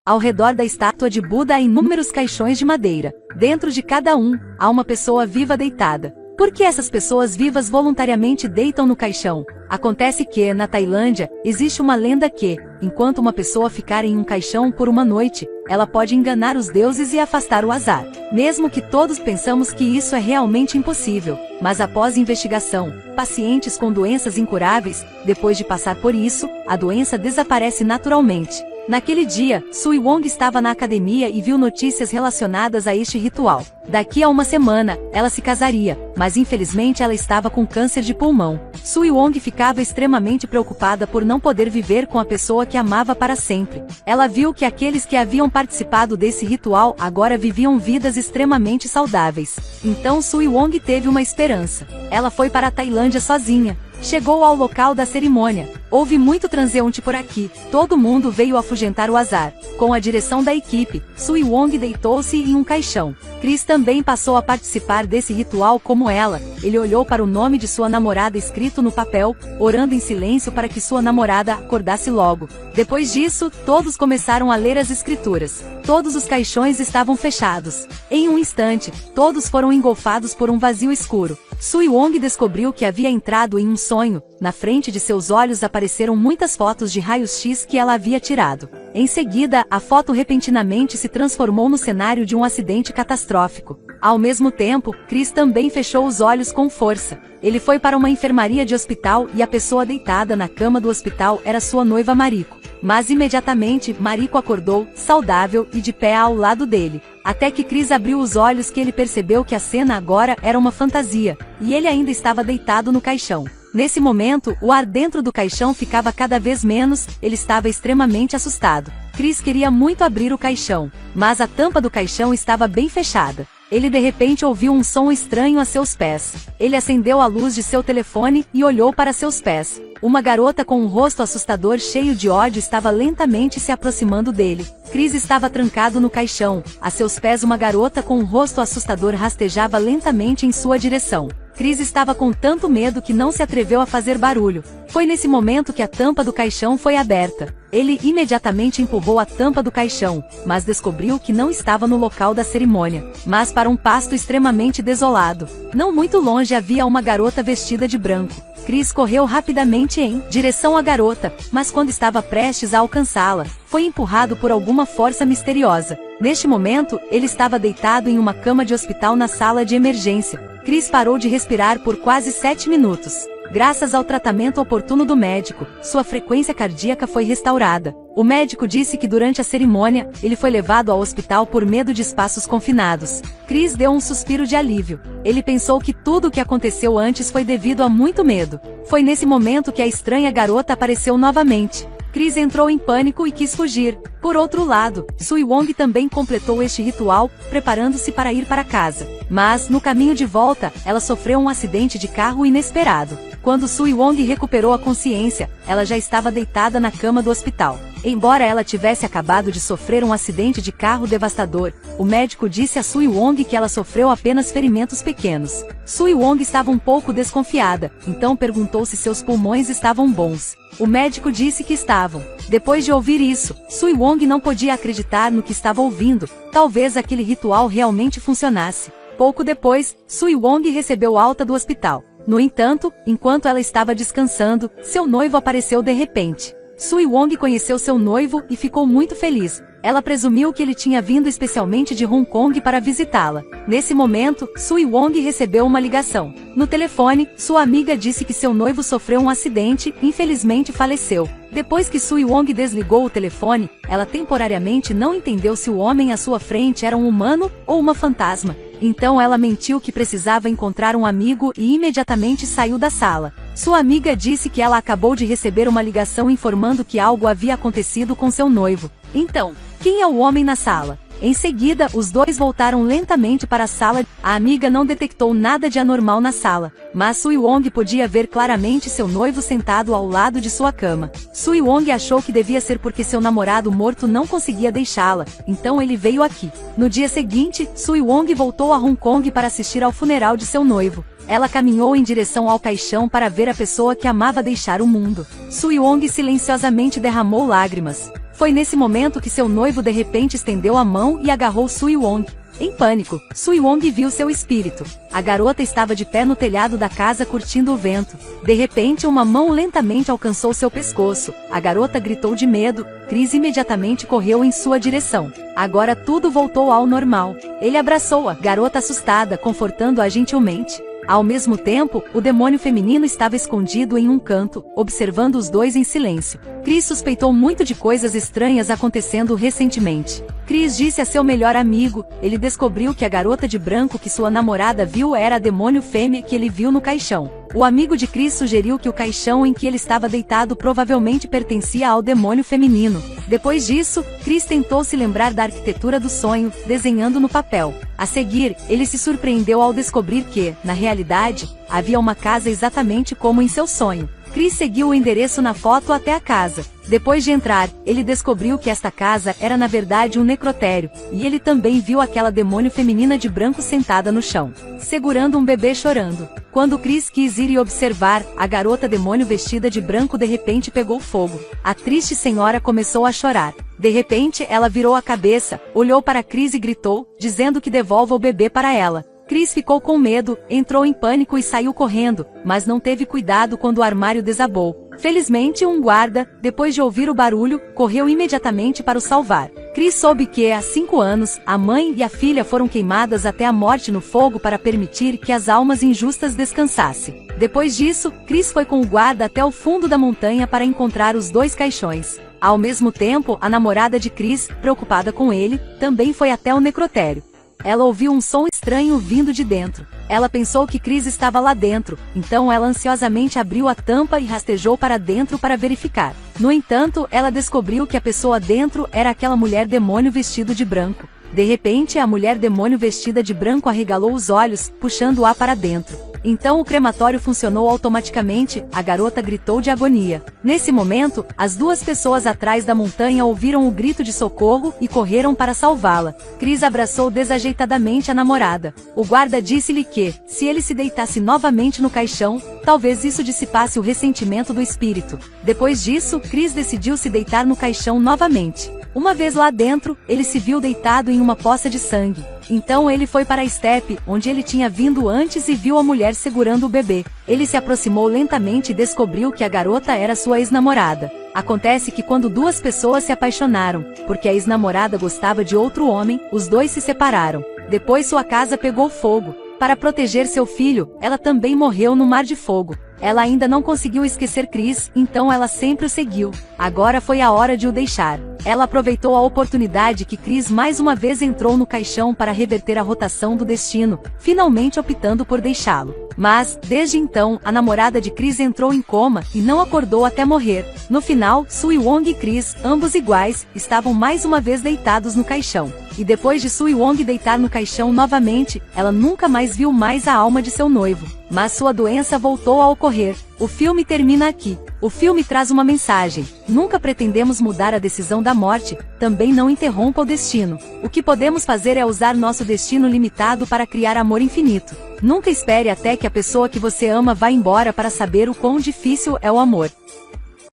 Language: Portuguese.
Ao redor da estátua de Buda há inúmeros caixões de madeira. Dentro de cada um, há uma pessoa viva deitada. Por que essas pessoas vivas voluntariamente deitam no caixão? Acontece que, na Tailândia, existe uma lenda que, enquanto uma pessoa ficar em um caixão por uma noite, ela pode enganar os deuses e afastar o azar. Mesmo que todos pensamos que isso é realmente impossível, mas após investigação, pacientes com doenças incuráveis, depois de passar por isso, a doença desaparece naturalmente. Naquele dia, Sui Wong estava na academia e viu notícias relacionadas a este ritual. Daqui a uma semana, ela se casaria, mas infelizmente ela estava com câncer de pulmão. Sui Wong ficava extremamente preocupada por não poder viver com a pessoa que amava para sempre. Ela viu que aqueles que haviam participado desse ritual agora viviam vidas extremamente saudáveis. Então Sui Wong teve uma esperança. Ela foi para a Tailândia sozinha. Chegou ao local da cerimônia. Houve muito transeunte por aqui. Todo mundo veio afugentar o azar. Com a direção da equipe, Sui Wong deitou-se em um caixão. Chris também passou a participar desse ritual como ela. Ele olhou para o nome de sua namorada escrito no papel, orando em silêncio para que sua namorada acordasse logo. Depois disso, todos começaram a ler as escrituras. Todos os caixões estavam fechados. Em um instante, todos foram engolfados por um vazio escuro. Sui Wong descobriu que havia entrado em um sonho. Na frente de seus olhos apareceram muitas fotos de raios-x que ela havia tirado. Em seguida, a foto repentinamente se transformou no cenário de um acidente catastrófico. Ao mesmo tempo, Chris também fechou os olhos com força. Ele foi para uma enfermaria de hospital e a pessoa deitada na cama do hospital era sua noiva Mariko. Mas imediatamente, Mariko acordou, saudável e de pé ao lado dele. Até que Chris abriu os olhos que ele percebeu que a cena agora era uma fantasia, e ele ainda estava deitado no caixão. Nesse momento, o ar dentro do caixão ficava cada vez menos, ele estava extremamente assustado. Chris queria muito abrir o caixão, mas a tampa do caixão estava bem fechada. Ele de repente ouviu um som estranho a seus pés. Ele acendeu a luz de seu telefone e olhou para seus pés. Uma garota com um rosto assustador cheio de ódio estava lentamente se aproximando dele. Chris estava trancado no caixão. A seus pés uma garota com um rosto assustador rastejava lentamente em sua direção. Chris estava com tanto medo que não se atreveu a fazer barulho. Foi nesse momento que a tampa do caixão foi aberta. Ele imediatamente empurrou a tampa do caixão, mas descobriu que não estava no local da cerimônia, mas para um pasto extremamente desolado. Não muito longe havia uma garota vestida de branco. Chris correu rapidamente em direção à garota, mas quando estava prestes a alcançá-la, foi empurrado por alguma força misteriosa. Neste momento, ele estava deitado em uma cama de hospital na sala de emergência. Chris parou de respirar por quase 7 minutos. Graças ao tratamento oportuno do médico, sua frequência cardíaca foi restaurada. O médico disse que durante a cerimônia, ele foi levado ao hospital por medo de espaços confinados. Chris deu um suspiro de alívio. Ele pensou que tudo o que aconteceu antes foi devido a muito medo. Foi nesse momento que a estranha garota apareceu novamente. Chris entrou em pânico e quis fugir. Por outro lado, Sui Wong também completou este ritual, preparando-se para ir para casa. Mas, no caminho de volta, ela sofreu um acidente de carro inesperado. Quando Sui Wong recuperou a consciência, ela já estava deitada na cama do hospital. Embora ela tivesse acabado de sofrer um acidente de carro devastador, o médico disse a Sui Wong que ela sofreu apenas ferimentos pequenos. Sui Wong estava um pouco desconfiada, então perguntou se seus pulmões estavam bons. O médico disse que estavam. Depois de ouvir isso, Sui Wong não podia acreditar no que estava ouvindo. Talvez aquele ritual realmente funcionasse. Pouco depois, Sui Wong recebeu alta do hospital. No entanto, enquanto ela estava descansando, seu noivo apareceu de repente. Sui Wong conheceu seu noivo e ficou muito feliz. Ela presumiu que ele tinha vindo especialmente de Hong Kong para visitá-la. Nesse momento, Sui Wong recebeu uma ligação. No telefone, sua amiga disse que seu noivo sofreu um acidente e infelizmente faleceu. Depois que Sui Wong desligou o telefone, ela temporariamente não entendeu se o homem à sua frente era um humano ou uma fantasma. Então ela mentiu que precisava encontrar um amigo e imediatamente saiu da sala. Sua amiga disse que ela acabou de receber uma ligação informando que algo havia acontecido com seu noivo. Então, quem é o homem na sala? Em seguida, os dois voltaram lentamente para a sala. A amiga não detectou nada de anormal na sala, mas Sui Wong podia ver claramente seu noivo sentado ao lado de sua cama. Sui Wong achou que devia ser porque seu namorado morto não conseguia deixá-la, então ele veio aqui. No dia seguinte, Sui Wong voltou a Hong Kong para assistir ao funeral de seu noivo. Ela caminhou em direção ao caixão para ver a pessoa que amava deixar o mundo. Sui Wong silenciosamente derramou lágrimas. Foi nesse momento que seu noivo de repente estendeu a mão e agarrou Sui Wong. Em pânico, Sui Wong viu seu espírito. A garota estava de pé no telhado da casa curtindo o vento. De repente, uma mão lentamente alcançou seu pescoço. A garota gritou de medo. Chris imediatamente correu em sua direção. Agora tudo voltou ao normal. Ele abraçou a garota assustada, confortando-a gentilmente. Ao mesmo tempo, o demônio feminino estava escondido em um canto, observando os dois em silêncio. Chris suspeitou muito de coisas estranhas acontecendo recentemente. Chris disse a seu melhor amigo, ele descobriu que a garota de branco que sua namorada viu era a demônio fêmea que ele viu no caixão. O amigo de Chris sugeriu que o caixão em que ele estava deitado provavelmente pertencia ao demônio feminino. Depois disso, Chris tentou se lembrar da arquitetura do sonho, desenhando no papel. A seguir, ele se surpreendeu ao descobrir que, na realidade, havia uma casa exatamente como em seu sonho. Chris seguiu o endereço na foto até a casa. Depois de entrar, ele descobriu que esta casa era na verdade um necrotério, e ele também viu aquela demônio feminina de branco sentada no chão, segurando um bebê chorando. Quando Chris quis ir e observar, a garota demônio vestida de branco de repente pegou fogo. A triste senhora começou a chorar. De repente, ela virou a cabeça, olhou para Chris e gritou, dizendo que devolva o bebê para ela. Chris ficou com medo, entrou em pânico e saiu correndo, mas não teve cuidado quando o armário desabou. Felizmente, um guarda, depois de ouvir o barulho, correu imediatamente para o salvar. Chris soube que, há 5 anos, a mãe e a filha foram queimadas até a morte no fogo para permitir que as almas injustas descansassem. Depois disso, Chris foi com o guarda até o fundo da montanha para encontrar os 2 caixões. Ao mesmo tempo, a namorada de Chris, preocupada com ele, também foi até o necrotério. Ela ouviu um som estranho vindo de dentro. Ela pensou que Chris estava lá dentro, então ela ansiosamente abriu a tampa e rastejou para dentro para verificar. No entanto, ela descobriu que a pessoa dentro era aquela mulher demônio vestido de branco. De repente, a mulher demônio vestida de branco arregalou os olhos, puxando-a para dentro. Então o crematório funcionou automaticamente, a garota gritou de agonia. Nesse momento, as 2 pessoas atrás da montanha ouviram o grito de socorro e correram para salvá-la. Chris abraçou desajeitadamente a namorada. O guarda disse-lhe que, se ele se deitasse novamente no caixão, talvez isso dissipasse o ressentimento do espírito. Depois disso, Chris decidiu se deitar no caixão novamente. Uma vez lá dentro, ele se viu deitado em uma poça de sangue. Então ele foi para a estepe, onde ele tinha vindo antes e viu a mulher segurando o bebê. Ele se aproximou lentamente e descobriu que a garota era sua ex-namorada. Acontece que quando 2 pessoas se apaixonaram, porque a ex-namorada gostava de outro homem, os 2 se separaram. Depois sua casa pegou fogo. Para proteger seu filho, ela também morreu no mar de fogo. Ela ainda não conseguiu esquecer Chris, então ela sempre o seguiu. Agora foi a hora de o deixar. Ela aproveitou a oportunidade que Chris mais uma vez entrou no caixão para reverter a rotação do destino, finalmente optando por deixá-lo. Mas, desde então, a namorada de Chris entrou em coma e não acordou até morrer. No final, Sui Wong e Chris, ambos iguais, estavam mais uma vez deitados no caixão. E depois de Sui Wong deitar no caixão novamente, ela nunca mais viu mais a alma de seu noivo. Mas sua doença voltou a ocorrer. O filme termina aqui. O filme traz uma mensagem. Nunca pretendemos mudar a decisão da morte, também não interrompa o destino. O que podemos fazer é usar nosso destino limitado para criar amor infinito. Nunca espere até que a pessoa que você ama vá embora para saber o quão difícil é o amor.